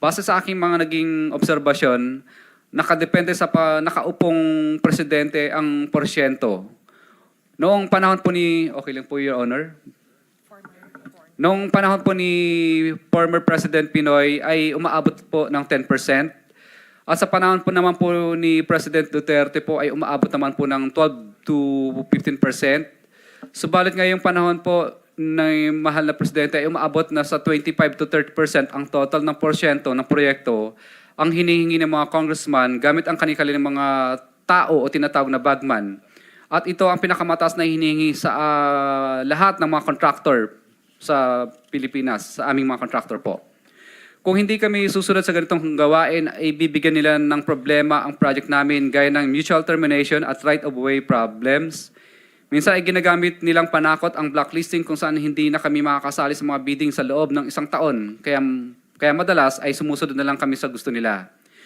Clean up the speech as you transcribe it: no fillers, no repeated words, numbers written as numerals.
Base sa aking mga naging obserbasyon, nakadepende sa nakaupong presidente ang porsyento. Noong panahon po ni, okay lang po Your Honor, noong panahon po ni former President Pinoy ay umaabot po ng 10%. At sa panahon po naman po ni President Duterte po ay umaabot naman po ng 12 to 15%. Subalit ngayong panahon po ng mahal na presidente ay umaabot na sa 25 to 30% ang total ng porsyento ng proyekto ang hinihingi ng mga congressman gamit ang kanilang mga tao o tinatawag na bagman. At ito ang pinakamataas na hinihingi sa lahat ng mga contractor sa Pilipinas, sa aming mga contractor po. Kung hindi kami susunod sa ganitong gawain, ay bibigyan nila ng problema ang project namin gaya ng mutual termination at right-of-way problems. Minsan ay ginagamit nilang panakot ang blacklisting kung saan hindi na kami makakasali sa mga bidding sa loob ng isang taon. Kaya madalas ay sumusunod na lang kami sa gusto nila.